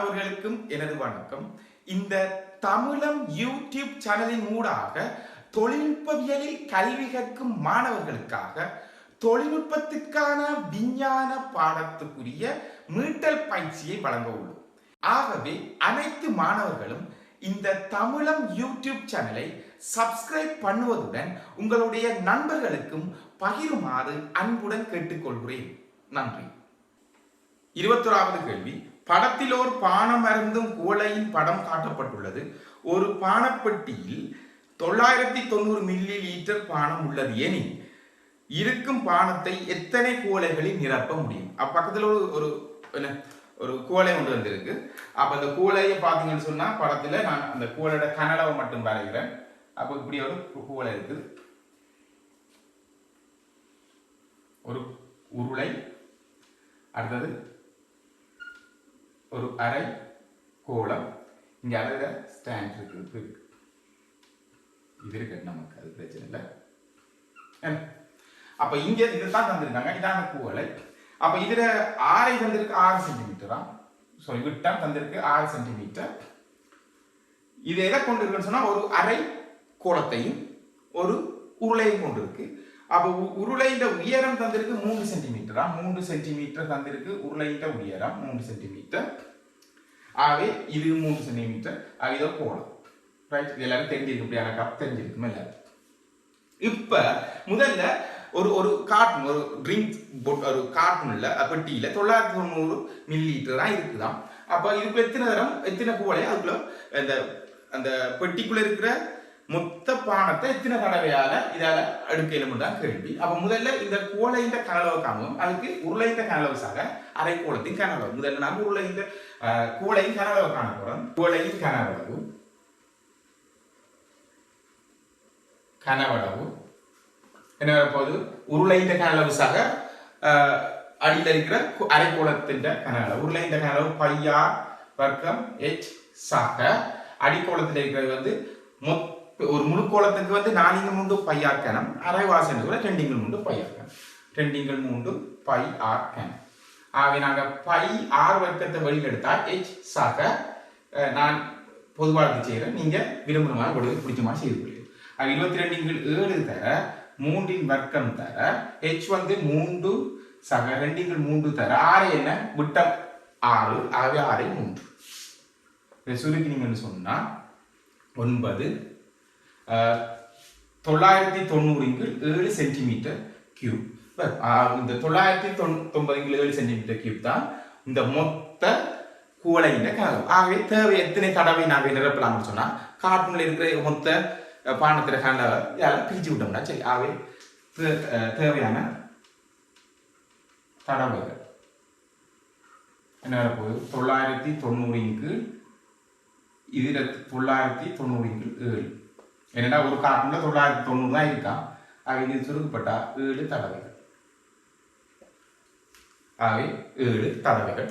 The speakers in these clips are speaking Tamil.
மாணவர்களுக்கும் எனது வணக்கம். இந்த தமிழம் யூடியூப் சேனலின் ஊடாக தொழில்நுட்பவியலில் கல்வி கற்கும் மாணவர்களுக்காக தொழில்நுட்பத்திற்கான விஞ்ஞான பாடத்துக்குரிய மீட்டல் பயிற்சியை வழங்க உள்ளோம். ஆகவே அனைத்து மாணவர்களும் இந்த தமிழம் யூடியூப் சேனலை சப்ஸ்கிரைப் பண்ணுவதுடன் உங்களுடைய நண்பர்களுக்கும் பகிருமாறு அன்புடன் கேட்டுக்கொள்கிறேன். நன்றி. 21வது கேள்வி. படத்தில் ஒரு பானம் அருந்தும் குவளையின் படம் காட்டப்பட்டுள்ளது. ஒரு பானப்பெட்டியில் 990 மில்லி லிட்டர் பானம் உள்ளது எனில் இருக்கும் பானத்தை எத்தனை குவளைகளில் நிரப்ப முடியும்? பக்கத்தில் ஒரு குவளை ஒன்று வந்திருக்கு. அப்ப அந்த குவளையை பார்த்தீங்கன்னு சொன்னா படத்துல நான் அந்த குவளையோட கனளவை மட்டும் வரைகிறேன். அப்ப இப்படி ஒரு குவளை இருக்குது. ஒரு உருளை, அடுத்தது ஒரு அரை கோளம், இங்க அழக ஸ்டாண்ட் இருக்கு. இது இருக்கு, நமக்கு அது பிரச்சனை இல்லை. அப்ப இங்க இதுதான் தந்திருக்காங்க, இதான குவளை. அப்ப இதுல ஆரை தந்திருக்கு 6 சென்டிமீட்டரா, சாரி விட்டம் தந்திருக்கு 6 சென்டிமீட்டர். இது எதை கொண்டு இருக்குன்னு சொன்னா ஒரு அரை கோளத்தையும் ஒரு உருளையும் கொண்டு இருக்கு. அப்ப உருளையின் உயரம் தந்திருக்கு 3 சென்டிமீட்டரா, 3 சென்டிமீட்டர் தந்திருக்கு உருளையின் உயரம் 3 சென்டிமீட்டர். ஆகவே இது 3 சென்டிமீட்டர். இதோ கோளம், ரைட்? இது எல்லாரும் தெரிஞ்சிருக்கு, இப்படியான கப் தெரிஞ்சிருக்கும் எல்லாரும். இப்ப முதல்ல ஒரு கார்ட்டூன், ஒரு ட்ரிங்க் ஒரு கார்ட்டூன்ல பெட்டியில 990 மில்லி லிட்டர் தான் இருக்குதான். அப்ப இதுக்கு எத்தனை குவளை அதுக்குள்ள அந்த பெட்டிக்குள்ள இருக்கிற மொத்த பானத்தை எத்தனை தடவையால இதால அடுக்கையிலும் தான் கேள்வி. அப்ப முதல்ல இந்த குவளையின் கனளவு காணும், அதுக்கு உருளையின் கனளவுசாக அரை கோளத்தின் கனளவு. முதல்ல நான் உருளையின் குவளையின் கனளவு காண போறோம். குவளையின் கனவளவு என்ன வரப்போகுது? உருளையின் கனளவுசாக அடியில் இருக்கிற அரை கோளத்தின் கனளவு. உருளையின் கனளவு πr வர்க்கம் h சாக அடிக்கோளத்தில் இருக்கிறது ஒரு முழுக்கோளத்துக்கு 4 πr கனம், அரை வாசனை 2 πr கனம், 2 πr கனம். ஆகவே நாங்கள் πr வர்க்கத்தை வெளியில் எடுத்தால் h சாக நான் பொதுவாக செய்கிறேன். நீங்க விரும்புமா பிடிச்சமா செய்து கொள்ளுங்க. 22 தர 3 வர்க்கம் தர h 3 சக 2 தர 6 என்ன விட்டம் 6. ஆகவே 6 3 சுருக்கினீங்கன்னு சொன்னா 9 990 7 சென்டிமீட்டர் கியூப். இந்த 990 7 சென்டிமீட்டர் கியூப் தான் இந்த மொத்த குவளையின் கனவு. ஆகவே தேவை எத்தனை தடவை நாங்கள் நிரப்பலாம்னு சொன்னா கார்ட்டூன்ல இருக்கிற மொத்த பானத்திர கனவை இதெல்லாம் பிரிச்சு விட்டோம்னா சரி. ஆகவே தேவையான தடவைகள் என்ன வரப்போகுது? 990 இதுல 990 7. என்னன்னா ஒரு கார்ட்டூன்ல 990 தான் இருக்கான். இது சுருக்கப்பட்டா 7 தடவைகள். ஆகவே 7 தடவைகள்.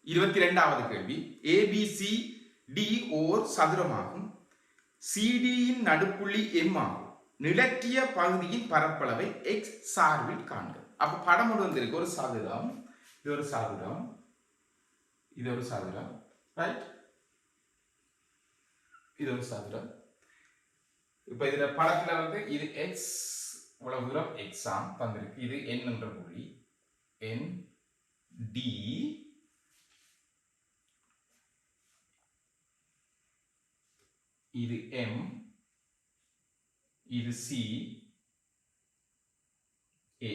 22வது கேள்வி. ABCD ஓர் சதுரமாகும். CDயின் நடுப்புள்ளி M ஆகும். நிலற்றிய பகுதியின் பரப்பளவை X சார்பில் காண்க. அப்ப படம் வந்திருக்கு. ஒரு சதுரம், இது ஒரு சதுரம், இது ஒரு சதுரம், ரைட்? இது ஒரு சதுரம். இப்ப இதுல படத்துல இது x, இவ்வளவு தூரம் x ஆம் தந்திருக்கு. இது n என்ற புள்ளி n, d, இது m, இது c, a.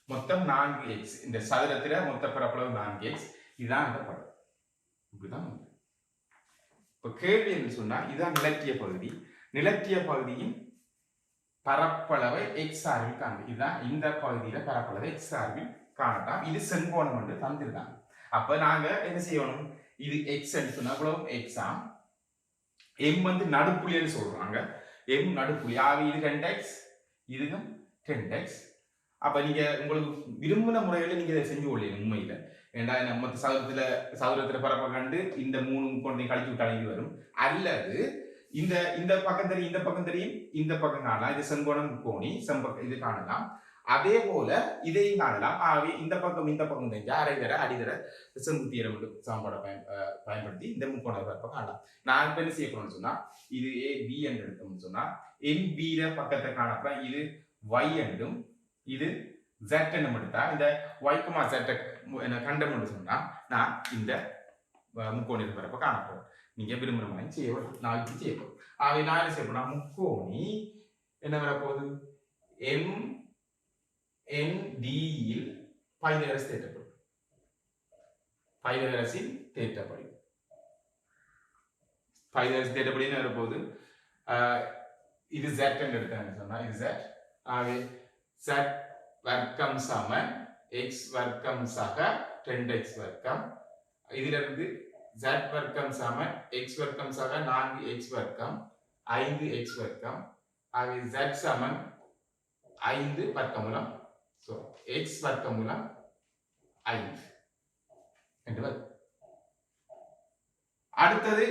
மொத்தம் 4x. இந்த சதுரத்துல மொத்த பரப்பளவு 4x. இதுதான் அந்த படம். இப்படிதான். இப்ப கேள்வி என்று சொன்னா இதுதான் நிலற்றிய பகுதி. நிலற்றிய பகுதியின் பரப்பளவை x சார்பில் காண. இதுதான் இந்த பகுதியில பரப்பளவை x சார்பில் காணலாம். இது செங்கோணம் என்று தந்திருக்காங்க. அப்ப நாங்க என்ன செய்யணும்? இது x என்று சொன்னா x ஆம். m நடுப்புள்ளின்னு சொல்றாங்க. m நடுப்புள்ளி. ஆக இது 2x, இதுவும் 2x. அப்ப நீங்க உங்களுக்கு விரும்பின முறையில நீங்க இதை செஞ்சு கொள்ளீங்க. உண்மையில ஏண்டா நம்ம சதுரத்துல பரப்ப கண்டு இந்த 3 கொண்டு கழிச்சு விட்டாலும் இது வரும். அல்லது இந்த பக்கம் தெரியும், இந்த பக்கம் தெரியும், இந்த பக்கம் காணலாம். இது செங்கோணம் கோணி இது காணலாம். அதே போல இதையும் காணலாம். ஆகவே இந்த பக்கம் தெரிஞ்சா அரைதர அடிதர செங்குத்தியரம் சமன்பாடை பயன்படுத்தி இந்த முக்கோண பக்கம் காணலாம். நான் இப்ப என்ன செய்ய போறேன்னு சொன்னா, இது ஏ பி என்று எடுத்தோம்னு சொன்னா NB பக்கத்தை காணப்ப இது y என்றும் இது z என்னும் எடுத்தா இந்த y, z கண்டம் சொன்னா நான் இந்த முக்கோண பரப்பை காணப்போம். நீங்க விரும்புற மாதிரி செய்யணும். நான் இப்படி செய்யப்போம். ஆகவே நான் என்ன செய்ய போனா முக்கோணி என்ன வரப்போகுது MND யில் பைதகரஸ் தேற்றப்படும். பைதகரஸின் தேற்றப்படி பைதகரஸ் தேற்றப்படி என்ன வரப்போகுது, இது z என்று எடுத்தாங்க சொன்னா இது z. ஆகவே z வர்க்கம் சமன் x வர்க்கம் சக 2x வர்க்கம். இதிலிருந்து z வர்க்கம் சமன் x வர்க்கம் சக 4x வர்க்கம் 5x வர்க்கம். ஆகவே z சமன் 5 வர்க்கமூலம் x வர்க்கமூலம் 5 என்று வரும். அடுத்தது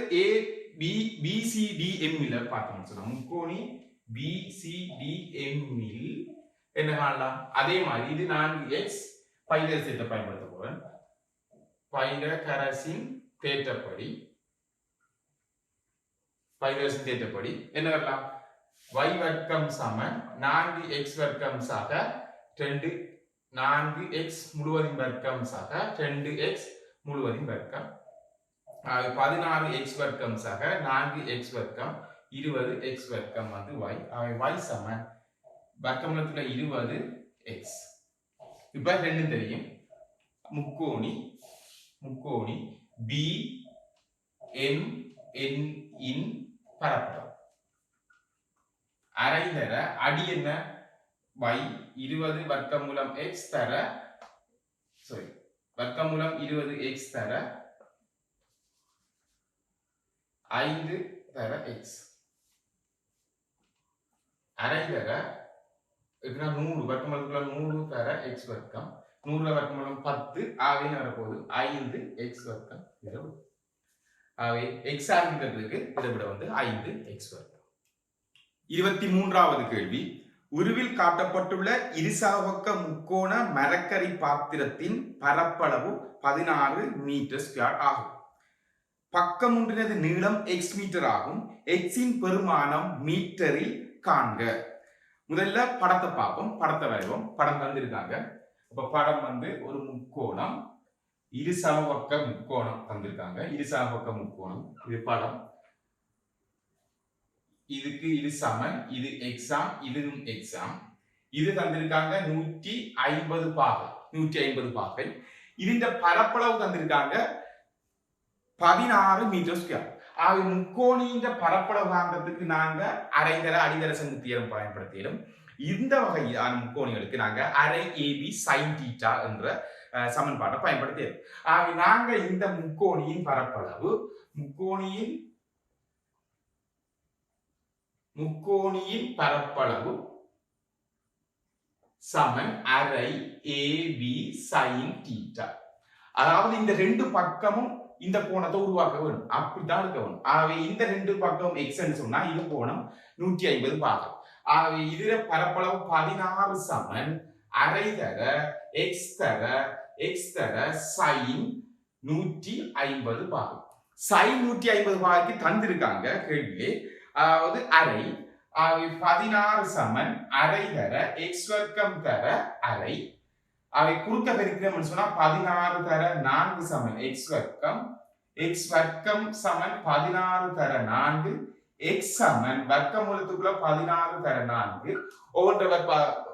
BCDM பார்த்தோம்னு சொன்னா முக்கோணி BCDM என்ன காணலாம். அதே மாதிரி இது 4x பைதகரஸை பயன்படுத்த போறேன். பைதகரஸின் தேற்றப்படி என்ன வரலாம், y வர்க்கம் சமன் 4x வர்க்கம் சக 2 4x முழுவதின் வர்க்கம் சக 2x முழுவதின் வர்க்கம். 16x வர்க்கம் சக 4x வர்க்கம் 20x வர்க்கம் வந்து y. y சமன் வர்க்கமூலத்துல 20x. இப்ப ரெண்டும் தெரியும். முக்கோணி BMN இன் பரப்பளவு அரைதர அடி என்ன y 20 வர்க்கமூலம் x தர வர்க்கமூலம் 20x தர 5 தர x அரைதர 100 வர்க்கமூலத்துக்குள்ள 100 தர x வர்க்கம் 100 வர்க்கமூலம் 10 ஆகவே வரப்போகுது 5x வர்க்கம். ஆகவே x ஆகின்றதுக்கு இதை விட வந்து 5x வர்க்கம். 23வது கேள்வி, உருவில் காட்டப்பட்டுள்ள இருசமபக்க முக்கோண மரக்கரி பாத்திரத்தின் பரப்பளவு 16 மீட்டர் ஸ்கொயர் ஆகும். பக்கம் ஒன்றினது நீளம் x மீட்டர் ஆகும். x இன் பெருமானம் மீட்டரில் காண்க. முதல்ல படத்தை பார்ப்போம், படத்தை வரைவோம். படம் தந்திருக்காங்க. அப்ப படம் வந்து ஒரு முக்கோணம், இருசமபக்க முக்கோணம் தந்திருக்காங்க. இருசமபக்க முக்கோணம் இது படம். இதுக்கு இது சமன், இது எக்ஸாம், இதுவும் எக்ஸாம். இது தந்திருக்காங்க 150 பாகை. 150 பாகை. இதுன்ற பரப்பளவு தந்திருக்காங்க 16 மீட்டர் ஸ்கொயர். ஆக முக்கோணின்ற பரப்பளவு காண்றதுக்கு நாங்க அரைதர அடிதர செங்குத்தியரம் பயன்படுத்திடும். இந்த வகையான முக்கோணிகளுக்கு நாங்க அரை AB sin θ என்ற சமன்பாட்டை பயன்படுத்திடும். ஆக நாங்க இந்த முக்கோணியின் பரப்பளவு முக்கோணியின் பரப்பளவு சமன் அரை AB sin θ. அதாவது இந்த ரெண்டு பக்கமும் இந்த கோணத்தை உருவாக்க வேணும், அப்படித்தான் இருக்க வேணும். ஆகவே இந்த ரெண்டு பக்கம் x ன்னு சொன்னா இது கோணம் 150 பாகம். ஆகவே இதுல பரப்பளவு 16 சமன் அரைதர x தர sin 150 பாகம். sin 150 பாகத்துக்கு தந்திருக்காங்க கேள்வியே. அதாவது அரை. ஆகவே 16 சமன் அரைதர x வர்க்கம் தர அரை. அவை குறுக்க பெருக்கிறோம்னு சொன்னா 16 தர 4 சமன் x வர்க்கம். x வர்க்கம் சமன் 16 தர 4. x சமன் வர்க்கமூலத்துக்குள்ள 16 தர 4. ஒவ்வொரு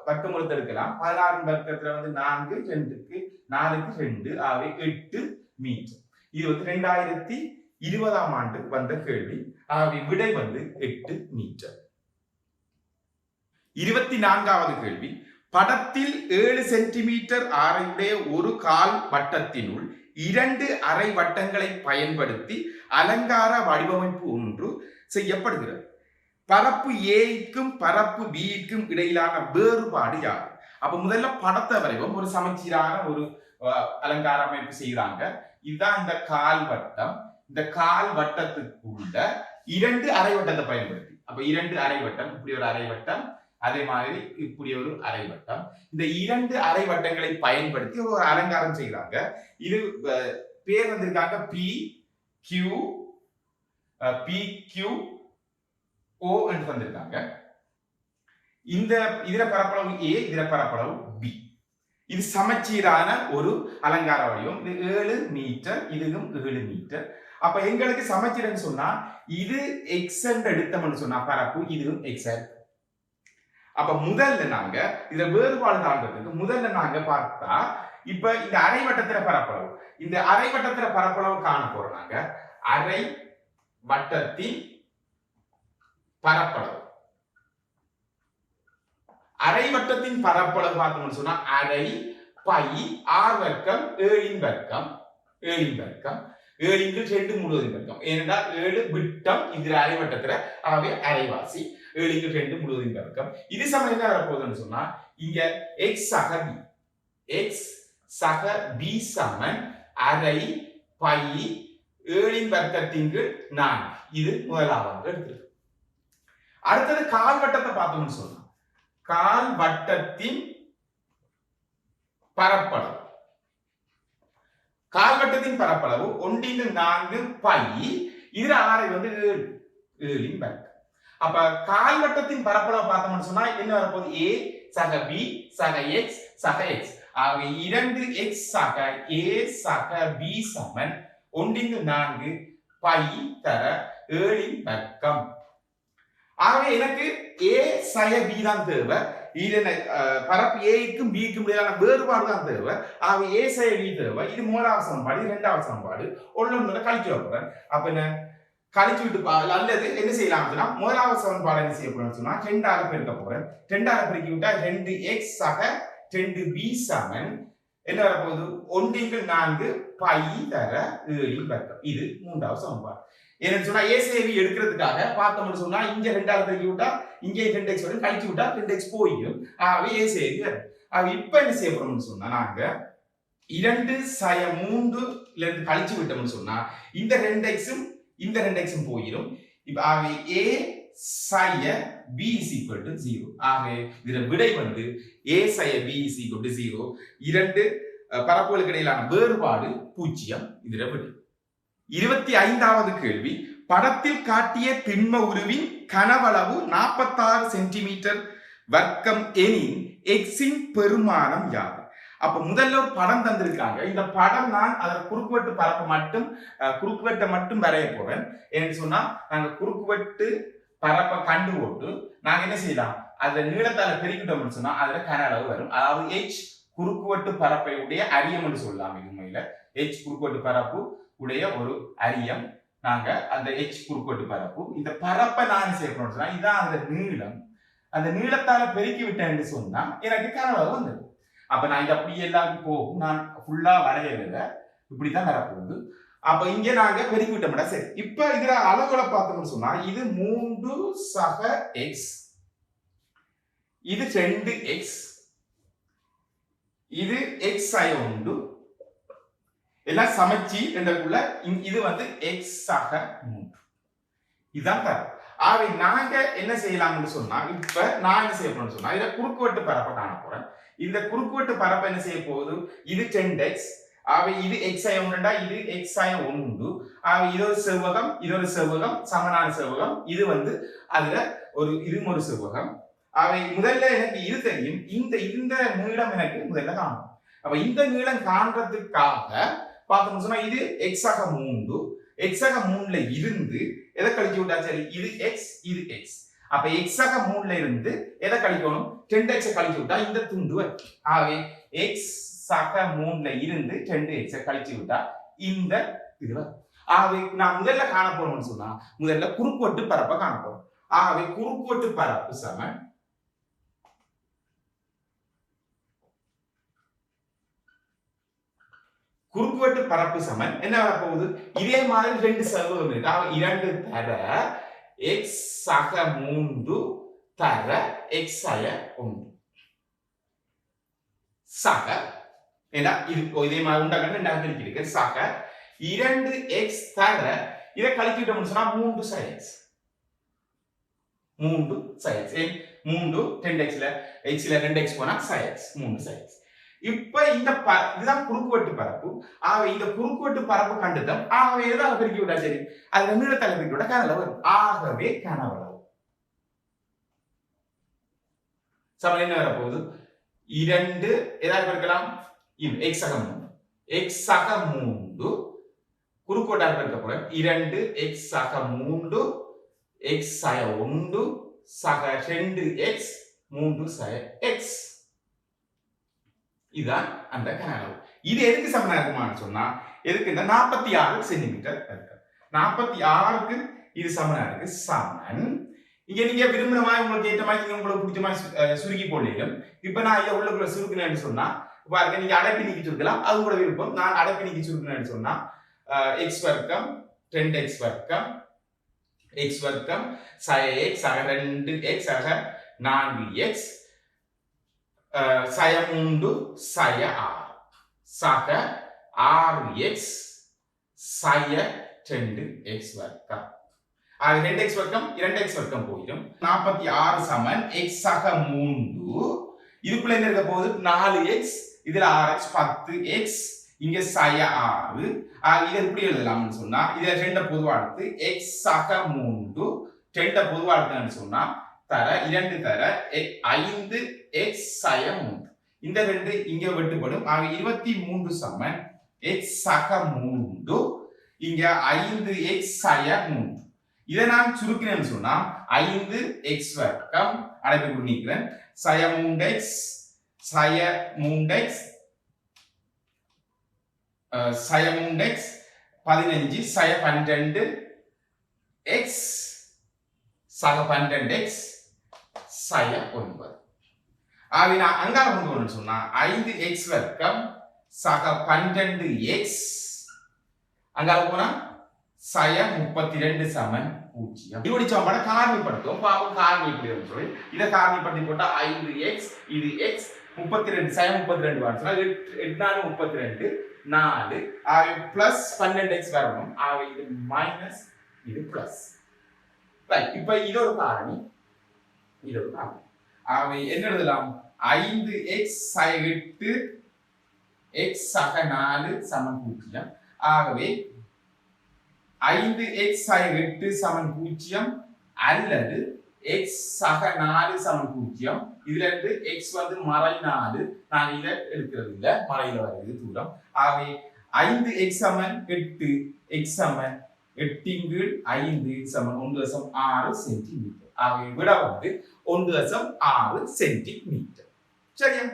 வர்க்கமூலத்தை எடுக்கலாம். 16 வர்க்கத்துல வந்து 4 2க்கு 4க்கு 2 ஆகவே 8 மீட்டர். இது வந்து 2020ஆம் ஆண்டு வந்த கேள்வி. ஆகவே விடை வந்து 8 மீட்டர். 24வது கேள்வி, படத்தில் 7 சென்டிமீட்டர் ஆரையுடைய ஒரு கால் வட்டத்தினுள் 2 அரை வட்டங்களை பயன்படுத்தி அலங்கார வடிவமைப்பு ஒன்று செய்யப்படுகிறது. பரப்பு ஏக்கும் பரப்பு பிக்கும் இடையிலான வேறுபாடு யாது? அப்ப முதல்ல படத்தை வரைவோம். ஒரு சமச்சீரான ஒரு அலங்கார அமைப்பு செய்யறாங்க. இதுதான் இந்த கால் வட்டம். இந்த கால் வட்டத்துக்குள்ள 2 அரை வட்டத்தை பயன்படுத்தி, அப்ப 2 அரை வட்டம், இப்படி ஒரு அரை வட்டம், அதே மாதிரி இப்படி ஒரு அரைவட்டம். இந்த 2 அரைவட்டங்களை பயன்படுத்தி ஒரு அலங்காரம் செய்கிறாங்க. இது பேர் வந்திருக்காங்க PQO என்று வந்திருக்காங்க. இந்த இதர பரப்பளவு A, இதர பரப்பளவு B. இது சமச்சீரான ஒரு அலங்கார வடிவம். இது 7 மீட்டர், இதுவும் 7 மீட்டர். அப்ப எங்களுக்கு சமச்சீர்னு சொன்னா இது x என்று எடுத்தோம்னு சொன்னா பரப்பு இதுவும் x. அப்ப முதல்ல நாங்க இத வேறுபாடு காண்றதுக்கு முதல்ல நாங்க பார்த்தா இப்ப இந்த அரைவட்டத்தில பரப்பளவு இந்த அரைவட்டத்தில பரப்பளவு காண போறோம். நாங்க அரை வட்டத்தின் பரப்பளவு அரைவட்டத்தின் பரப்பளவு பார்த்தோம்னு சொன்னா அரை பை ஆர் வர்க்கம் 7 வர்க்கம் 7 2 முழுவதும் வர்க்கம். ஏனென்றால் 7 விட்டம் இதுல அரைவட்டத்துல ஆகவே அரைவாசி 7 2 முழுவதும் வர்க்கம். இது சமயம் என்ன வரப்போகுதுன்னு சொன்னா இங்க x சக b சமன் அரை பை 7 வர்க்கத்தின் 4. இது முதலாவது எடுத்து. அடுத்தது கால்வட்டத்தை பார்த்தோம்னு சொன்னா கால் வட்டத்தின் பரப்பளவு கால்வட்டத்தின் பரப்பளவு 1/4 பை இதுல ஆரை வந்து 7 வர்க்கம். அப்ப கால்வட்டத்தின் பரப்பளவு பார்த்தோம்னு சொன்னா என்ன வரப்போகுது a சக b சக x சக x. ஆகவே 2x சக a சக b சமன் 1/4 பை தர 7 வர்க்கம். ஆகவே எனக்கு a சய b தான் தேவை. பரப்பு ஏக்கும் பிக்கும் இடையிலான வேறுபாடு தான் தேவை. ஆகவே a சய b தேவை. இது முதலாவது சமன்பாடு, இரண்டாவது சமன்பாடு ஒன்னொன்னு கழிச்சு வைப்பேன். அப்ப என்ன கழிச்சு விட்டு அல்லது என்ன செய்யலாம்னா முதலாவது சமன்பாடு என்ன செய்ய போறேன்னு சொன்னா 2ஆல பெருக்க போறேன். 2ஆல பெருக்கி விட்டா 2x சக 2b சமன் என்ன வரப்போகுது 1/4 பை தர 7 வர்க்கம். இது மூன்றாவது சமன்பாடு. ஏன்னு சொன்னா ஏசேவி எடுக்கிறதுக்காக பார்த்தோம்னு சொன்னா இங்க 2ஆல பெருக்கி விட்டா இங்கே 2x வரும், கழிச்சு விட்டா 2x போயிடும். ஆகவே ஏசேவி வரும். இப்ப என்ன செய்ய போறோம்னு சொன்னா நாங்க 2 சய 3ல இருந்து கழிச்சு விட்டோம்னு சொன்னா இந்த 2xம் இந்த 2xம் போயிடும். இப்ப ஆகவே a சய b is equal to 0. ஆகவே இதோட விடை வந்து a சய b is equal to 0. இரண்டு பரப்புகளுக்கு இடையிலான வேறுபாடு 0. இதோட விடை. 25வது கேள்வி. படத்தில் காட்டிய திண்ம உருவின் கனவளவு 46 சென்டிமீட்டர் வர்க்கம் எனின் எக்ஸின் பெருமானம் யாது? அப்ப முதல்ல ஒரு படம் தந்திருக்காங்க. இந்த படம் நான் அதன் குறுக்குவெட்டு பரப்பு மட்டும் குறுக்குவெட்டை மட்டும் வரைய போறேன். என்று சொன்னா நாங்க குறுக்குவெட்டு பரப்பை கண்டு போட்டு நாங்க என்ன செய்யலாம், அதுல நீளத்தால பெருக்கிட்டோம்னு சொன்னா அதுல கன அளவு வரும். அதாவது h குறுக்குவெட்டு பரப்பை உடைய அரியம் என்று சொல்லலாம். இது உண்மையில h குறுக்குவெட்டு பரப்பு உடைய ஒரு அரியம். நாங்க அந்த h குறுக்குவெட்டு பரப்பு இந்த பரப்பை நான் சேர்க்கணும்னு சொன்னா இதான் அந்த நீளம். அந்த நீளத்தால பெருக்கி விட்டேன்னு சொன்னா எனக்கு கன அளவு வந்துடும். அப்ப நான் இது அப்படியே எல்லாருக்கும் போகும். நான் ஃபுல்லா வரையல, இப்படித்தான் வரப்போகுது. அப்ப இங்க நாங்க பெருக்கி விட்டோம்னா சரி. இப்ப இதுல அளவுகளை பார்த்தோம்னு சொன்னா இது 3 சக x, இது 2x, இது x சய 1 எல்லாம் சமச்சி என்றக்குள்ள இது வந்து x சக 3. இதுதான் தர. ஆகவே நாங்க என்ன செய்யலாம்னு சொன்னா இப்ப நான் என்ன செய்ய போறேன்னு சொன்னா இத குறுக்குவெட்டு பரப்பை காண போறேன். இந்த குறுக்குவெட்டு பரப்பை என்ன செய்ய போகுது, இது 10x. ஆகவே இது x ஆய 1, இது x ஆய 1. ஆகவே இது ஒரு செவ்வகம், இது ஒரு செவ்வகம், சமனான செவ்வகம். இது வந்து அதுல ஒரு இருமொரு செவ்வகம். ஆகவே முதல்ல எனக்கு இது தெரியும். இந்த நீளம் எனக்கு முதல்ல காணும். அப்ப இந்த நீளம் காண்றதுக்காக பார்த்தோம்னு சொன்னா இது x ஆக 3, x ஆக 3ல இருந்து எதை கழிச்சு விட்டா சரி, இது x, இது x. அப்ப x ஆக 3ல இருந்து எதை கழிக்கணும், 10x கழிச்சு விட்டா இந்த துண்டு வரும். ஆகவே x ஆக 3ல இருந்து 10x கழிச்சு விட்டா இந்த இது வரும். ஆகவே நான் முதல்ல காண போறோம்னு சொன்னா முதல்ல குறுக்குவெட்டு பரப்பை காண போறோம். ஆகவே குறுக்குவெட்டு பரப்பு சமன் குறுக்குவெட்டு பரப்பு சமன் என்ன வரப்போகுது, இதே மாதிரி 2 செவ்வகம் இருக்கு. ஆக 2 தர x சக 3 தர x ஆய 1 சக என்ன இது இதே மாதிரி உண்டாக்க 2 இருக்கு. சக 2x தர இதை கழிச்சிட்டோம்னு சொன்னா 3 ச x 3 ச x. 3 10xல xல 2x போனா sin x 3 sin x. இப்ப இந்த இதுதான் குறுக்குவெட்டு பரப்பு. ஆகவே இந்த குறுக்குவெட்டு பரப்பு கண்டுதம். ஆகவே எதால பெருக்கி விட்டா சரி, அதுல நீளத்தால பெருக்கி விட்டா கனளவு வரும். ஆகவே கனவளவு சமன் என்ன வரப்போகுது? 2 எதாவது பெருக்கலாம், இது x சக 3 x சக 3 குறுக்குவெட்டால் பெருக்க போறேன். 2 x சக 3 x சக 1 சக 2x 3 சக x. இதுதான் அந்த கனளவு. இது எதுக்கு சமனா இருக்குமான்னு சொன்னா, எதுக்கு இந்த 46 சென்டிமீட்டர் இருக்கு. 46க்கு இது சமனா இருக்கு. சமன் இங்க நீங்க விரும்பின மாதிரி உங்களுக்கு ஏற்ற மாதிரி நீங்க உங்களுக்கு பிடிச்ச மாதிரி சுருக்கி போடலாம். இப்ப நான் இதை உள்ளுக்குள்ள சுருக்கினேன்னு சொன்னா பாருங்க, நீங்க அடைப்பு நீக்கி சுருக்கலாம், அது கூட விருப்பம். நான் அடைப்பு நீக்கி சுருக்கினேன்னு சொன்னா x வர்க்கம் 2x வர்க்கம் x வர்க்கம் சக x சக 2x சக 4x சய 3 சய 6 சக 6x சய 2x வர்க்கம். அது 2x வர்க்கம் 2x வர்க்கம் போயிடும். 46 சமன் x சக 3. இதுக்குள்ள என்ன இருக்க போகுது? 4x, இதுல 6x 10x, இங்க சய 6. இதை எப்படி எழுதலாம்னு சொன்னா, இதை 2 பொதுவா எடுத்து x சக 3 2 பொதுவா எடுத்தேன்னு சொன்னா தர 2 தர 5x சய 3. இந்த 2 இங்க வெட்டுப்படும். ஆக 23 சமன் x சக 3 இங்க 5x சய 3. இதை நான் சுருக்கினேன்னு சொன்னா 5x வர்க்கம் அடைப்பு நீக்கிறேன் சய 3x சய 3x சய 3x 15 சய 12 x சக 12x சய 9. ஆக நான் அங்கால கொண்டு வரணும்னு சொன்னா 5x வர்க்கம் சக 12x அங்கால போனா சய 32 சமன் 0. இப்படி சமன்பாட காரணிப்படுத்தும். பாவம் காரணி இப்படி சொல்லி இதை காரணிப்படுத்தி போட்டா 5x இது x 32 சய 32 வான்னு சொன்னா 8 32 4 பிளஸ் 12x வரணும். ஆகவே இது மைனஸ் இது பிளஸ். ரைட், இப்ப இது ஒரு காரணி இது ஒரு காரணி. ஆகவே என்ன எழுதலாம்? 5x சய 8 x சக 4 சமன் 0. ஆகவே 5x சக 8 சமன் 0 அல்லது x சக 4 சமன் 0. இதுல இருந்து x வந்து மறை 4, நான் இதை எடுக்கிறது இல்லை, மறையில வருது தூரம். ஆகவே 5x சமன் 8 x சமன் 8/5 சமன் 1.6 சென்டிமீட்டர். ஆகவே விட வந்து 1.6 சென்டிமீட்டர். சரியா?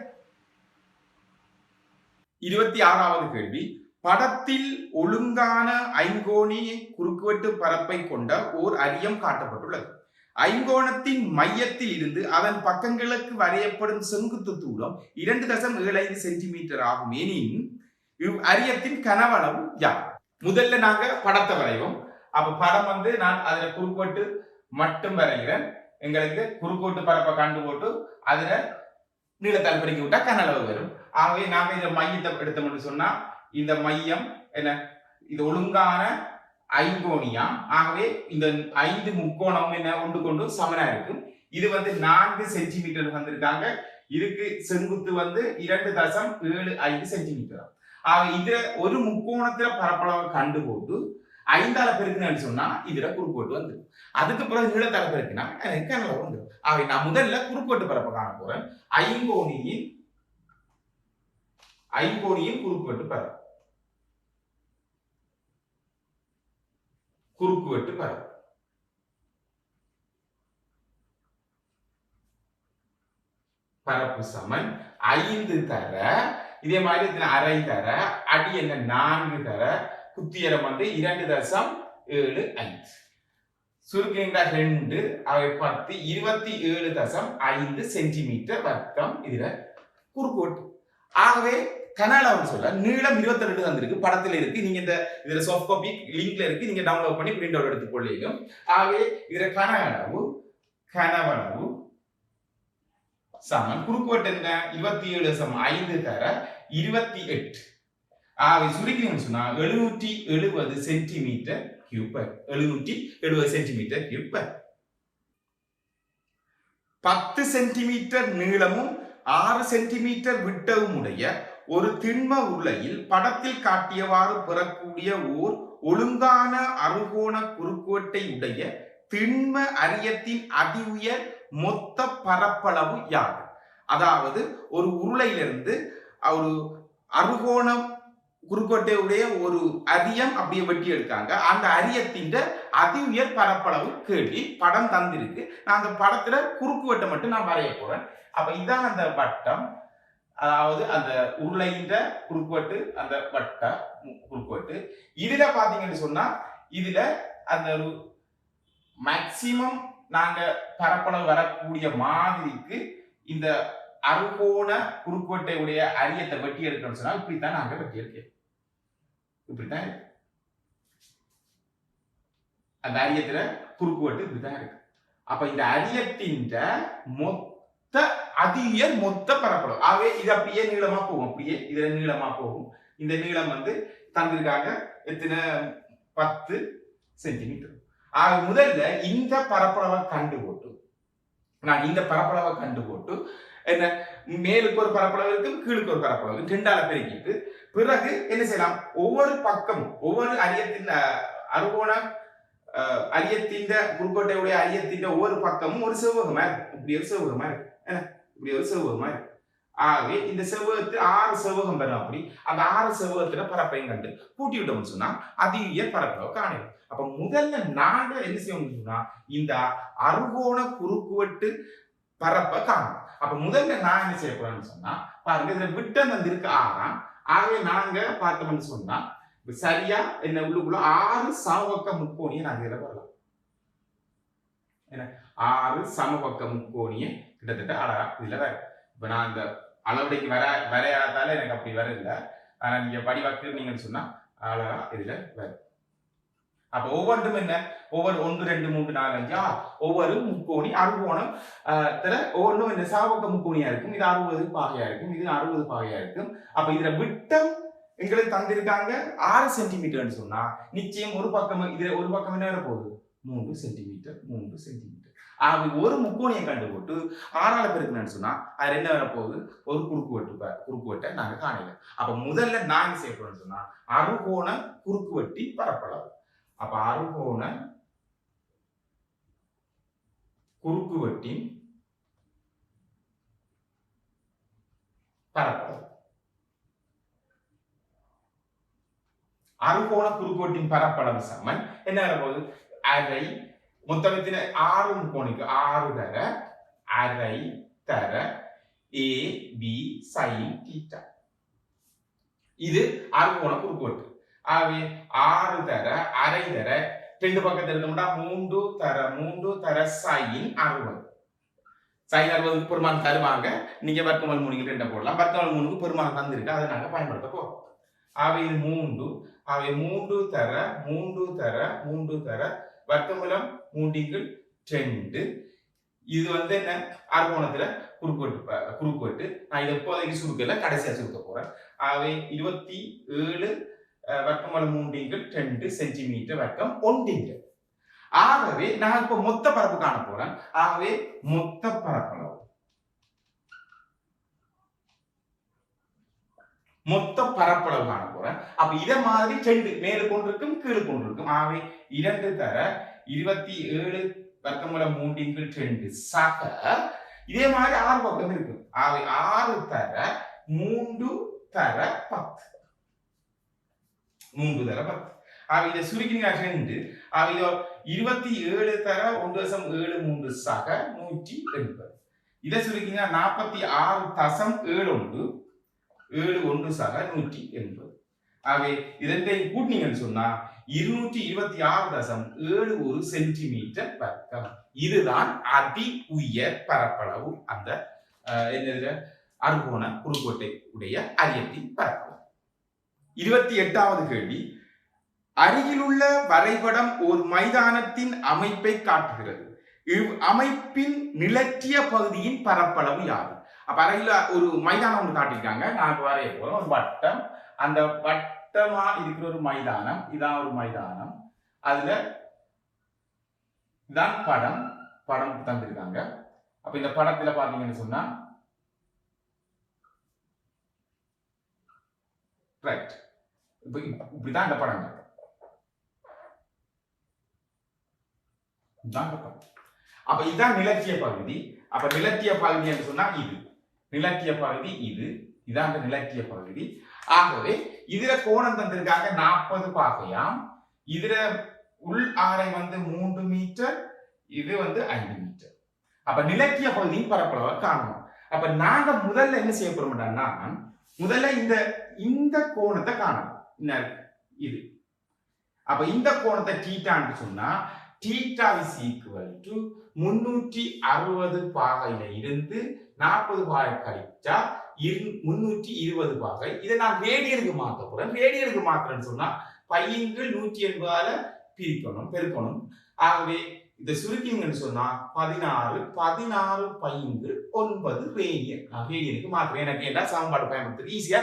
26வது கேள்வி. படத்தில் ஒழுங்கான ஐங்கோணி குறுக்குவெட்டு பரப்பை கொண்ட ஓர் அரியம் காட்டப்பட்டுள்ளது. ஐங்கோணத்தின் மையத்தில் இருந்து அதன் பக்கங்களுக்கு வரையப்படும் செங்குத்து தூரம் 2.75 சென்டிமீட்டர் ஆகும் எனின் இவ் அரியத்தின் கனவளவு யார்? முதல்ல நாங்க படத்தை வரைவோம். அப்ப படம் வந்து நான் அதுல குறுக்குவெட்டு மட்டும் வரைகிறேன். எங்களுக்கு குறுக்குவெட்டு பரப்பை கண்டு போட்டு அதுல நீளத்தால் பெருக்கி விட்டா கனளவு வரும். ஆகவே நாங்க இந்த மையத்தை எடுத்தோம்னு சொன்னா இந்த மையம் என்ன, இது ஒழுங்கான ஐங்கோணியா. ஆகவே இந்த 5 முக்கோணம் என்ன ஒன்று கொண்டு சமனா இருக்கும். இது வந்து 4 சென்டிமீட்டர் வந்திருக்காங்க. இதுக்கு செங்குத்து வந்து 2.75 சென்டிமீட்டர். ஆக இதுல ஒரு முக்கோணத்துல பரப்பளவை கண்டு போட்டு 5ஆல பெருக்கினு சொன்னா இதுல குறுக்குவெட்டு வந்துடும். அதுக்கு பிறகு நீளத்தால பெருக்கினா எனக்கு கனளவு வந்துடும். ஆகவே நான் முதல்ல குறுக்குவெட்டு பரப்பை காண போறேன். ஐங்கோணியின் குறுக்குவெட்டு பரப்பு. குறுக்குவெட்டு பரப்பு பரப்பு சமன் 5 தர, இதே மாதிரி அரை தர, அடி என்ன 4 தர, குத்தியரம் வந்து 2.75 சுருக்கின்ற 2 அவை 10 27.5 சென்டிமீட்டர் வர்க்கம் இதுல குறுக்குவெட்டு. ஆகவே கனளவுன்னு சொல்ல நீளம் 22 தந்திருக்கு, படத்துல இருக்கு. நீங்க இந்த இதுல சாஃப்ட் காப்பி லிங்க்ல இருக்கு, நீங்க டவுன்லோட் பண்ணி பிரிண்ட் அவுட் எடுத்து கொள்ளையும். ஆகவே இதுல கனவளவு சமன் குறுக்குவெட்டு என்ன 27.5 தர 28. ஆகவே சுருக்கினு சொன்னா 770 centimetre cube. 770 centimetre cube. 10 centimetre நீளமும் 6 சென்டிமீட்டர் விட்டவும் உடைய ஒரு திண்ம உருளையில் படத்தில் காட்டியவாறு பெறக்கூடிய ஓர் ஒழுங்கான அறுகோண குறுக்குவெட்டை உடைய திண்ம அரியத்தின் அதி உயர் மொத்த பரப்பளவு யாது? அதாவது ஒரு உருளையிலிருந்து ஒரு அறுகோணம் குறுக்கோட்டையுடைய ஒரு அரியம் அப்படியே வெட்டி எடுக்காங்க. அந்த அரியத்தின் அதி உயர் பரப்பளவு கேள்வி படம் தந்திருக்கு. நான் அந்த படத்துல குறுக்கு வெட்டை மட்டும் நான் வரைய போறேன். அப்ப இதான் அந்த வட்டம், அதாவது அந்த உருளையின் குறுக்குவெட்டு, அந்த வட்ட குறுக்குவெட்டு. இதுல பாத்தீங்கன்னு சொன்னா இதுல அந்த ஒரு மேக்சிமம் நாங்க பரப்பளவு வரக்கூடிய மாதிரிக்கு இந்த அறுகோண குறுக்குவெட்டையுடைய அரியத்தை வெட்டி எடுக்கணும்னு சொன்னா இப்படித்தான் நாங்க வெட்டி எடுக்க. இப்படித்தான் இருக்கு அந்த அரியத்துல குறுக்குவெட்டு, இப்படித்தான் இருக்கு. அப்ப இந்த அரியத்தின் மொத்த அதி உயர் மொத்த பரப்பளவு ஆகவே இது அப்படியே நீளமா போகும். அப்படியே இதுல நீளமா போகும். இந்த நீளம் தந்திருக்காங்க எத்தனை? 10 சென்டிமீட்டர். ஆக முதல்ல இந்த பரப்பளவை கண்டு போட்டு நான் இந்த பரப்பளவை கண்டு போட்டு என்ன, மேலுக்கு ஒரு பரப்பளவு இருக்கும், கீழுக்கு ஒரு பரப்பளவு, ரெண்டால பெருக்கிட்டு பிறகு என்ன செய்யலாம்? ஒவ்வொரு பக்கமும் ஒவ்வொரு அரியத்தின் அறுகோண அரியத்தின் குறுக்கோட்டையுடைய அரியத்தின் ஒவ்வொரு பக்கமும் ஒரு செவ்வகமா இருக்கு. இப்படி ஒரு செவ்வகமா இருக்கு, இப்படி ஒரு செவ்வகமா இருக்கு. ஆகவே இந்த செவ்வகத்து 6 செவ்வகம் வரும். அப்படி அந்த 6 செவ்வகத்துல பரப்பையும் கண்டு கூட்டி விட்டோம்னு சொன்னா அதி உயர் பரப்பளவு காணும். அப்ப முதல்ல நாங்க என்ன செய்யணும்னு சொன்னா இந்த அறுகோண குறுக்குவெட்டு பரப்ப காணும். அப்ப முதல்ல நான் என்ன செய்ய போறேன்னு சொன்னா பாருங்க, இதுல விட்டம் இருக்கு 6. ஆகவே நாங்க பார்த்தோம்னு சொன்னா சரியா என்ன உள்ளுக்குள்ள 6 சமபக்க முக்கோணியை நாங்க இதுல வரலாம். என்ன 6 சமபக்க முக்கோணியை கிட்டத்தட்ட அழகா இதுல வர. இப்ப நான் இந்த அளவுடைக்கு வரையாதால எனக்கு அப்படி வர இல்லை. ஆனா நீங்க படிவாக்குனீங்கன்னு சொன்னா அழகா இதுல வர. அப்ப ஒவ்வொன்றும் என்ன, ஒவ்வொரு 1 2 3 4 5 6 ஒவ்வொரு முக்கோணி அறுகோணம் ஒவ்வொன்றும் இந்த சாவக்க முக்கோணியா இருக்கும். இது 60 பாகையா இருக்கும், இது 60 பாகையா இருக்கும். அப்ப இதுல விட்டம் எங்களுக்கு தந்திருக்காங்க 6 சென்டிமீட்டர்னு சொன்னா நிச்சயம் ஒரு பக்கம் இதுல ஒரு பக்கம் என்ன வர போகுது? 3 சென்டிமீட்டர் 3 சென்டிமீட்டர். ஆக ஒரு முக்கோணியை கண்டு போட்டு 6ஆல பெருக்கணும்னு சொன்னா அது என்ன வர போகுது? ஒரு குறுக்குவெட்டை நாங்க காணல. அப்ப முதல்ல நான் செய்ய போறேன்னு சொன்னா அறுகோண குறுக்குவெட்டி பரப்பளவு. அப்ப அறுகோண குறுக்குவெட்டின் பரப்பளவு. அறுகோண குறுக்குவெட்டின் பரப்பளவு சமன் என்ன வரப்போகுது? அரை மொத்தத்தின 6 முக்கோணிக்கு 6 தர அரை தர ஏ பி சைன் தீட்டா. இது அறுகோண குறுக்குவெட்டு. ஆகவே 6 தர அரை தர 2 பக்கத்தில் எடுத்தோம்னா 3 தர சைன் 60. சைன் 60 பெருமானம் தருவாங்க. நீங்க வர்க்கமூலம் 3 2 போடலாம். வர்க்கமூலம் 3க்கு பெருமானம் தந்திருக்கு, அதை நாங்க பயன்படுத்த போறோம். ஆகவே இது 3. ஆகவே 3 தர வர்க்கமூலம் 3 2. இது என்ன அறுகோணத்துல குறுக்குவெட்டு. நான் இதை இப்போதைக்கு சுருக்கல, கடைசியா சுருக்க போறேன். ஆகவே 27 வர்க்கமூலம் 3 2 சென்டிமீட்டர் வர்க்கம் 1. ஆகவே நான் இப்ப மொத்த பரப்பு காண போறேன். ஆகவே மொத்த பரப்பளவு காண போறேன். அப்ப இத மாதிரி 2 மேலு கொண்டிருக்கும் கீழே கொண்டிருக்கும். ஆகவே 2 தர 27 வர்க்கமூலம் 3 2 சக இதே மாதிரி 6 பக்கம் இருக்கு. ஆகவே 6 தர 3 தர 10. 3 தர 10. ஆக இதை சுருக்கினீங்க 2. ஆக 27 தர 1.73 சக 180. இதை சுருக்கிங்க 46.71 சக 180. ஆகவே இரண்டையும் கூட்டினீங்கன்னு சொன்னா 226.71 சென்டிமீட்டர் வர்க்கம். இதுதான் அதி உயர் பரப்பளவு அந்த அறுகோண குறுக்குவெட்டை உடைய அரியத்தின் பரப்பளவு. 28வது கேள்வி. அருகிலுள்ள வரைபடம் ஒரு மைதானத்தின் அமைப்பை காட்டுகிறது. இவ் அமைப்பின் நிலற்றிய பகுதியின் பரப்பளவு யாது? அப்ப அருகில ஒரு மைதானம் ஒன்று காட்டியிருக்காங்க. நான் வரைய போறோம் ஒரு வட்டம். அந்த வட்டமா இருக்கிற ஒரு மைதானம், இதான் ஒரு மைதானம். அதுல தான் படம் தந்திருக்காங்க. அப்ப இந்த படத்துல பாத்தீங்கன்னு சொன்னா ரைட் இப்படிதான் இந்த படம் அப்ப இதுதான் நிலத்திய பகுதி. அப்ப நிலத்திய பகுதி என்று சொன்னா இது நிலத்திய பகுதி, இதான் அந்த நிலத்திய பகுதி. ஆகவே இதுல கோணம் தந்திருக்காங்க 40 பாகையாம். இதுல உள் ஆரை 3 மீட்டர், இது 5 மீட்டர். அப்ப நிலத்திய பகுதியின் பரப்பளவை காணணும். அப்ப நாங்க முதல்ல என்ன செய்ய போறோம்னா, முதல்ல இந்த கோணத்தை காணணும். இது அப்ப இந்த கோணத்தை தீட்டான்னு சொன்னா தீட்டா இஸ் ஈக்குவல் டு 360 பாகையில இருந்து 40 பாகை கழிச்சா 320 பாகை. இதை நான் ரேடியனுக்கு மாற்ற போறேன். ரேடியனுக்கு மாத்திரன்னு சொன்னா பையன்கள் 180 பெருக்கணும். ஆகவே இதை சுருக்கிங்கன்னு சொன்னா 16 பையன்கள் 9 ரேடியன். ரேடியனுக்கு மாத்திரம் எனக்கு என்ன சமன்பாடு பயன்படுத்துறது ஈஸியா.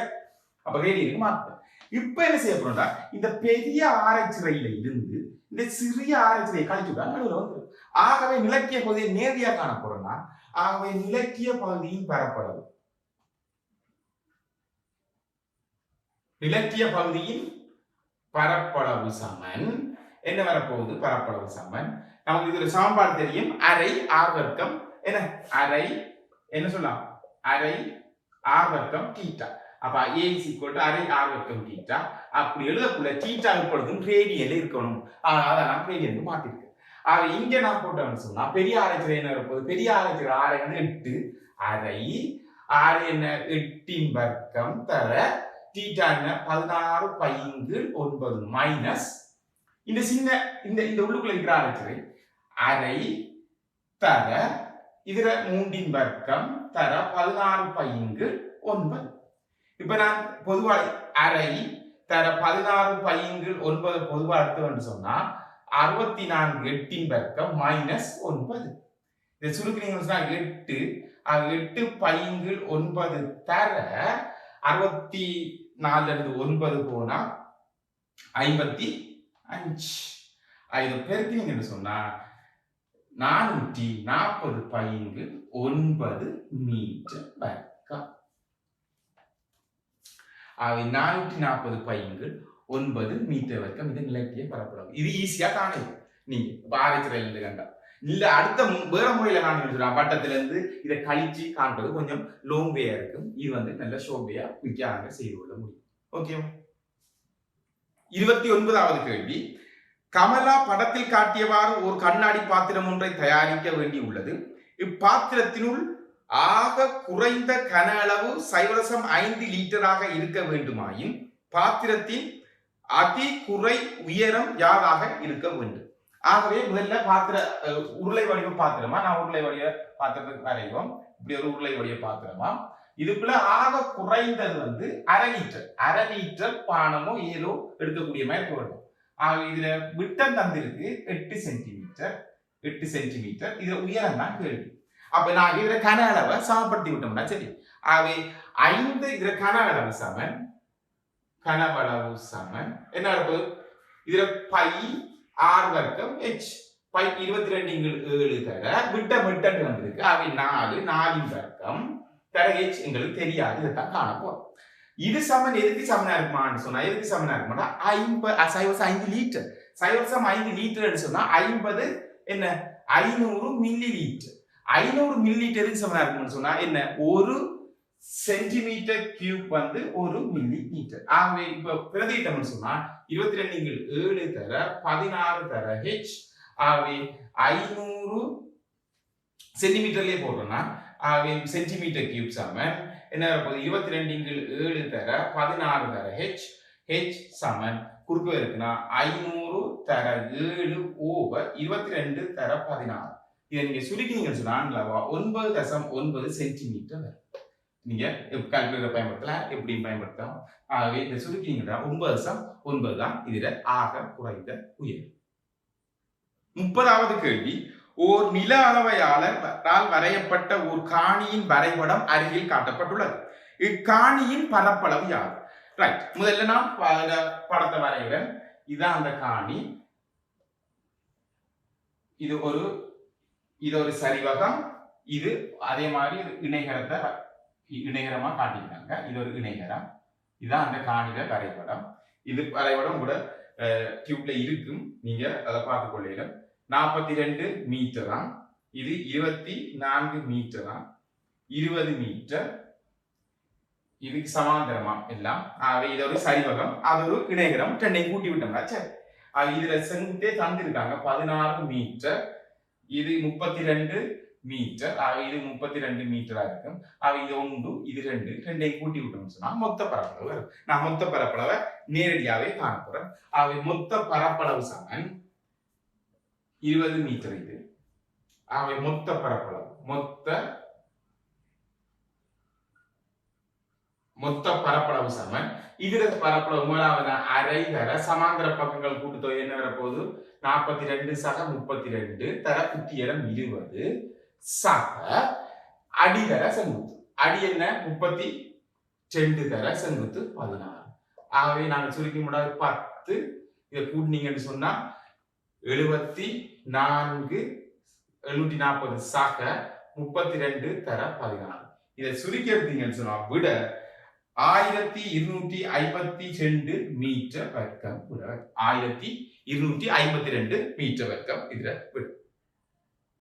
அப்ப ரேடியனுக்கு மாத்திரம். இப்ப என்ன செய்ய போறோம்னா, இந்த பெரிய ஆராய்ச்சிறையில இருந்து இந்த சிறிய ஆராய்ச்சியை கழிச்சுட்டா நடுவில் வந்து. ஆகவே நிலக்கிய பகுதியை நேரடியா காண போறோம்னா, ஆகவே நிலக்கிய பகுதியின் பரப்பளவு, நிலக்கிய பகுதியின் பரப்பளவு சமன் என்ன வரப்போகுது? பரப்பளவு சமன் நமக்கு இது ஒரு சமன்பாடு தெரியும். அரை ஆர் வர்க்கம் என்ன? அரை என்ன சொல்லலாம்? அரை ஆர் வர்க்கம் தீட்டா. அப்ப a is equal to அரை ஆர் வர்க்கம் தீட்டா. அப்படி எழுதக்குள்ள தீட்டா எப்பொழுதும் ரேடியன்ல இருக்கணும். அதை நான் ரேடியனுக்கு மாத்திருக்கேன். இங்க நான் போட்டோம்னு சொன்னா பெரிய ஆராய்ச்சி என்ன வரப்போகுது? பெரிய ஆராய்ச்சி ஆரை 8, அரை ஆறு என்ன 8 வர்க்கம் தர தீட்டா என்ன 16 பையன்கள் 9 மைனஸ் இந்த சின்ன இந்த உள்ளுக்குள்ள இருக்கிற ஆராய்ச்சி அரை தர இதுல 3 வர்க்கம் தர 16 பையன்கள் 9. இப்ப நான் பொதுவா அரை தர 16 பையன்கள் 9 பொதுவா எடுத்து சொன்னா 64 8 வர்க்கம் மைனஸ் 9. இதை சுருக்கினீங்கன்னா 8 பையன்கள் 9 தர 64 இருந்து 9 போனா 55. இதை பெருக்கினீங்கன்னு சொன்னா 440 பையன்கள் 9 மீட்டர் வர்க்கம். 440 பையன்கள் 9 மீட்டர் வர்க்கம். இது நிலத்திய பரப்பளவு. இது ஈஸியா காணும் நீங்க ஆராய்ச்சியில இருந்து கண்டா. இல்ல அடுத்த வேற முறையில காணும் பட்டத்துல இருந்து இதை கழிச்சு காண்பது கொஞ்சம் லோங் வேயா இருக்கும். இது நல்ல ஷோபையா குயிக்காக செய்து கொள்ள முடியும். ஓகேவா? 29வது கேள்வி. கமலா படத்தில் காட்டியவாறு ஒரு கண்ணாடி பாத்திரம் ஒன்றை தயாரிக்க வேண்டி உள்ளது. இப்பாத்திரத்தினுள் ஆக குறைந்த கன அளவு 0.5 லிட்டராக இருக்க வேண்டுமாயின் பாத்திரத்தின் அதி குறை உயரம் யாராக இருக்க வேண்டும்? ஆகவே முதல்ல உருளை வடிவ பாத்திரமா, நான் உருளை வடிவ பாத்திரத்துக்கு வரைவோம். இப்படி ஒரு உருளை வடிவ பாத்திரமா, இதுக்குள்ள ஆக குறைந்தது அரை லிட்டர் பானமோ ஏதோ எடுக்கக்கூடிய மாதிரி போடணும். இதுல விட்டம் தந்திருக்கு 8 சென்டிமீட்டர். இதுல உயரம் தான் கேள்வி. அப்ப நான் இதுல கன அளவை சமப்படுத்தி விட்டோம்னா சரி. ஆகவே 5 இதுல கனவளவு சமன் என்ன நடப்பது? இதுல பை ஆர் வர்க்கம் h. பை 22 தர விட்டம் வந்திருக்கு. அவை 4 வர்க்கம் தர h எங்களுக்கு தெரியாது. இதைத்தான் காண போறோம். இது சமன் எதுக்கு சமனா இருக்குமான்னு சொன்னா, எதுக்கு சமனா இருக்குமானா 5 லிட்டர். 5 லிட்டர் சொன்னா 50 என்ன 500 மில்லி லிட்டர். 500 மில்லி லிட்டர் எதுக்கு சமனா இருக்கும்னு சொன்னா என்ன 1 சென்டிமீட்டர் கியூப் 1 மில்லி லிட்டர். ஆகவே இப்ப பிரதியிட்டம்னு சொன்னா 22 தர 16 தர h. ஆகவே 500 சென்டிமீட்டர்லயே போடுறோம்னா ஆகவே சென்டிமீட்டர் கியூப் சமன் என்ன 22 தர 16 தர h சமன் குறுக்கு இருக்குன்னா 500 தர 7 ஓவர் 22 தர 16. இதை நீங்க சுருக்கினீங்கன்னு சொன்னா 9.9 சென்டிமீட்டர் வரும். நீங்க கால்குலேட்டர் பயன்படுத்தலாம், எப்படியும் பயன்படுத்தலாம். ஆகவே இந்த சுருக்கினீங்கன்னா 9.9 தான் இதுல ஆக குறைந்த உயரம். 30வது கேள்வி. ஓர் நில அளவையாளரால் வரையப்பட்ட ஒரு காணியின் வரைபடம் அருகில் காட்டப்பட்டுள்ளது. இக்காணியின் பரப்பளவு யாது? ரைட், முதல்ல நான் படத்தை வரைகிறேன். இதுதான் அந்த காணி. இது ஒரு சரிவகம், இது அதே மாதிரி இணைகரத்தை இணைகரமா காட்டியிருக்காங்க. இது ஒரு இணைகரம். இதுதான் அந்த காணில வரைபடம். இது வரைபடம் கூட டியூப்ல இருக்கும், நீங்க அதை பார்த்து கொள்ளையில. 42 மீட்டராம், இது 24 மீட்டராம், 20 மீட்டர், இதுக்கு சமாந்தரமா எல்லாம். இது ஒரு சரிவகம், அது ஒரு இணைகரம். ரெண்டையும் கூட்டி விட்டோம்னா சரி. இதுல செங்குத்தே தந்திருக்காங்க 16 மீட்டர், இது 32 மீட்டர். இது 32 மீட்டரா இருக்கும். இது 1, இது 2, ரெண்டையும் கூட்டி விட்டோம்னு சொன்னா மொத்த பரப்பளவு வரும். நான் மொத்த பரப்பளவை நேரடியாவே காண போறேன். மொத்த பரப்பளவு சமன் 20 மீட்டர். இது மொத்த பரப்பளவு, மொத்த பரப்பளவு சமன் இதுல பரப்பளவு முதலாவது அரை தர சமாந்தர பக்கங்கள் கூட்டுத்தொகை என்ன வரப்போகுது? 42 சக 32 தர குத்தியரம் 20 சக அடிதர செங்குத்து. அடி என்ன? 32 தர செங்குத்து 16. ஆகவே நாங்கள் சுருக்கி முடியாது 10. இதை கூட்டினீங்கன்னு சொன்னா 74 740 சக 32 தர 16. இதை சுருக்கி எடுத்தீங்கன்னு சொன்னா விட 1252 மீட்டர் வர்க்கம். 1252 மீட்டர் வர்க்கம் இதுல விடும்.